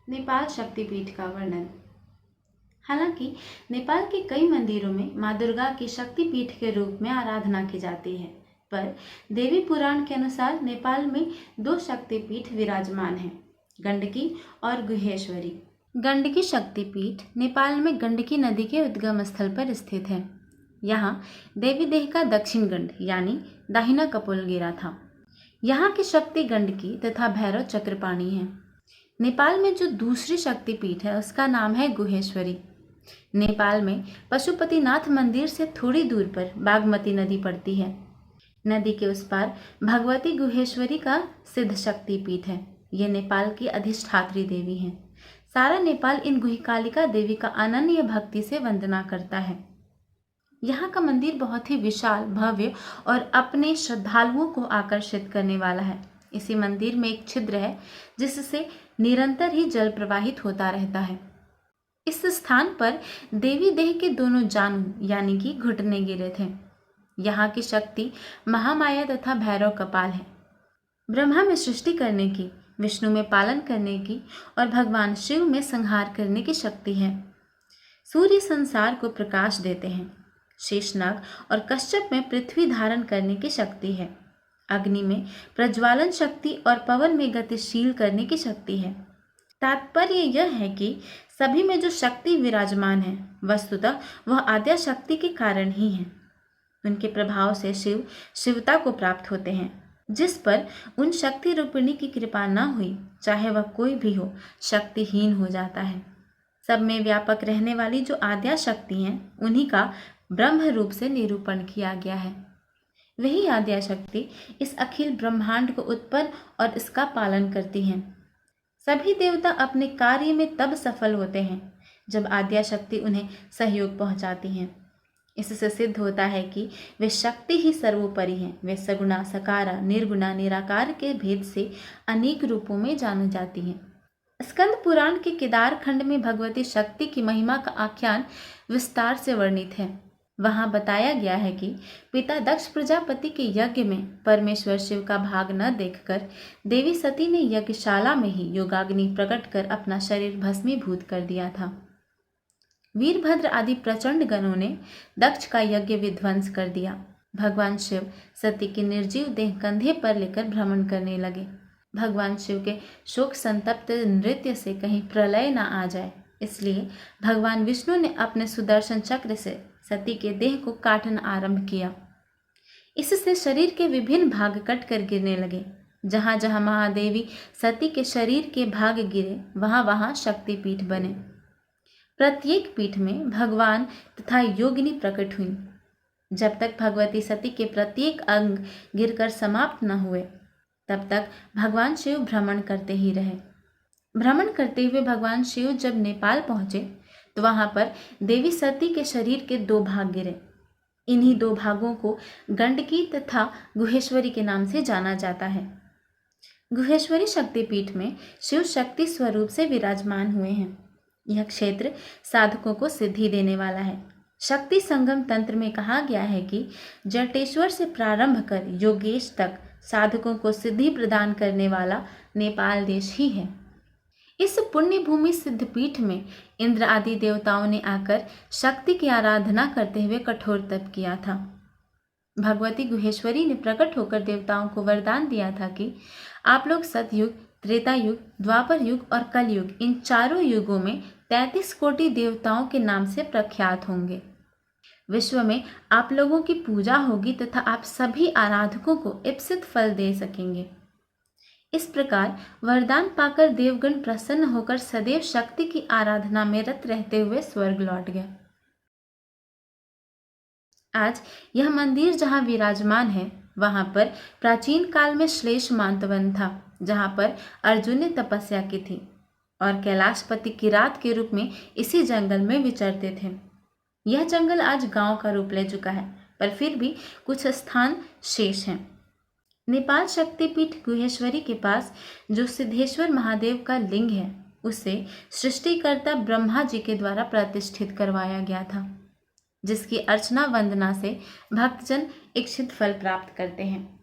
नेपाल शक्तिपीठ का वर्णन। हालांकि नेपाल के कई मंदिरों में मां दुर्गा की शक्तिपीठ के रूप में आराधना की जाती है, पर देवी पुराण के अनुसार नेपाल में दो शक्तिपीठ विराजमान हैं, गंडकी और गुहेश्वरी। गंडकी शक्तिपीठ नेपाल में गंडकी नदी के उद्गम स्थल पर स्थित है। यहाँ देवी देह का दक्षिण गंड यानी दाहिना कपोल गिरा था। यहाँ की शक्ति गंडकी तथा भैरव चक्रपाणी है। नेपाल में जो दूसरी शक्तिपीठ है उसका नाम है गुहेश्वरी। नेपाल में पशुपतिनाथ मंदिर से थोड़ी दूर पर बागमती नदी पड़ती है। नदी के उस पार भगवती गुहेश्वरी का सिद्ध शक्तिपीठ है। यह नेपाल की अधिष्ठात्री देवी है। सारा नेपाल इन गुहिकालिका देवी का अनन्य भक्ति से वंदना करता है। यहाँ का मंदिर बहुत ही विशाल, भव्य और अपने श्रद्धालुओं को आकर्षित करने वाला है। इसी मंदिर में एक छिद्र है जिससे निरंतर ही जल प्रवाहित होता रहता है। इस स्थान पर देवी देह के दोनों जानु यानी कि घुटने गिरे थे। यहाँ की शक्ति महामाया तथा भैरव कपाल है। ब्रह्मा में सृष्टि करने की, विष्णु में पालन करने की और भगवान शिव में संहार करने की शक्ति है। सूर्य संसार को प्रकाश देते हैं। शेषनाग और कश्यप में पृथ्वी धारण करने की शक्ति है। अग्नि में प्रज्वालन शक्ति और पवन में गतिशील करने की शक्ति है। तात्पर्य यह है कि सभी में जो शक्ति विराजमान है वस्तुतः वह आद्या शक्ति के कारण ही है। उनके प्रभाव से शिव शिवता को प्राप्त होते हैं। जिस पर उन शक्ति रूपिणी की कृपा न हुई, चाहे वह कोई भी हो, शक्तिहीन हो जाता है। सब में व्यापक रहने वाली जो आद्या शक्ति हैं उन्हीं का ब्रह्म रूप से निरूपण किया गया है। वही आद्या शक्ति इस अखिल ब्रह्मांड को उत्पन्न और इसका पालन करती हैं। सभी देवता अपने कार्य में तब सफल होते हैं जब आद्या शक्ति उन्हें सहयोग पहुंचाती हैं। इससे सिद्ध होता है कि वे शक्ति ही सर्वोपरि हैं। वे सगुणा, सकारा, निर्गुणा, निराकार के भेद से अनेक रूपों में जानी जाती हैं। स्कंद पुराण के केदार खंड में भगवती शक्ति की महिमा का आख्यान विस्तार से वर्णित है। वहां बताया गया है कि पिता दक्ष प्रजापति के यज्ञ में परमेश्वर शिव का भाग न देखकर देवी सती ने यज्ञशाला में ही योगाग्नि प्रकट कर अपना शरीर भस्मीभूत कर दिया था। वीरभद्र आदि प्रचंड गणों ने दक्ष का यज्ञ विध्वंस कर दिया। भगवान शिव सती की निर्जीव देह कंधे पर लेकर भ्रमण करने लगे। भगवान शिव के शोक संतप्त नृत्य से कहीं प्रलय न आ जाए, इसलिए भगवान विष्णु ने अपने सुदर्शन चक्र से सती के देह को काटना आरंभ किया। इससे शरीर के विभिन्न भाग कट कर गिरने लगे। जहां जहां महादेवी सती के शरीर के भाग गिरे वहां वहां शक्तिपीठ बने। प्रत्येक पीठ में भगवान तथा योगिनी प्रकट हुई। जब तक भगवती सती के प्रत्येक अंग गिरकर समाप्त न हुए तब तक भगवान शिव भ्रमण करते ही रहे। भ्रमण करते हुए भगवान शिव जब नेपाल पहुंचे तो वहां पर देवी सती के शरीर के दो भाग गिरे। इन्हीं दो भागों को गंडकी तथा गुहेश्वरी के नाम से जाना जाता है। गुहेश्वरी शक्तिपीठ में शिव शक्ति स्वरूप से विराजमान हुए हैं। यह क्षेत्र साधकों को सिद्धि देने वाला है। शक्ति संगम तंत्र में कहा गया है कि जटेश्वर से प्रारंभ कर योगेश तक साधकों को सिद्धि प्रदान करने वाला नेपाल देश ही है। इस पुण्य भूमि सिद्धपीठ में इंद्र आदि देवताओं ने आकर शक्ति की आराधना करते हुए कठोर तप किया था। भगवती गुहेश्वरी ने प्रकट होकर देवताओं को वरदान दिया था कि आप लोग सतयुग, त्रेता युग, द्वापर युग और कलयुग, इन चारों युगों में 33 कोटि देवताओं के नाम से प्रख्यात होंगे। विश्व में आप लोगों की पूजा होगी तथा आप सभी आराधकों को इप्सित फल दे सकेंगे। इस प्रकार वरदान पाकर देवगण प्रसन्न होकर सदैव शक्ति की आराधना में रत रहते हुए स्वर्ग लौट गए। आज यह मंदिर जहाँ विराजमान है वहां पर प्राचीन काल में श्लेषमांत वन था, जहां पर अर्जुन ने तपस्या की थी और कैलाशपति किरात के रूप में इसी जंगल में विचरते थे। यह जंगल आज गांव का रूप ले चुका है, पर फिर भी कुछ स्थान शेष हैं। नेपाल शक्तिपीठ गुहेश्वरी के पास जो सिद्धेश्वर महादेव का लिंग है उसे सृष्टिकर्ता ब्रह्मा जी के द्वारा प्रतिष्ठित करवाया गया था, जिसकी अर्चना वंदना से भक्तजन इच्छित फल प्राप्त करते हैं।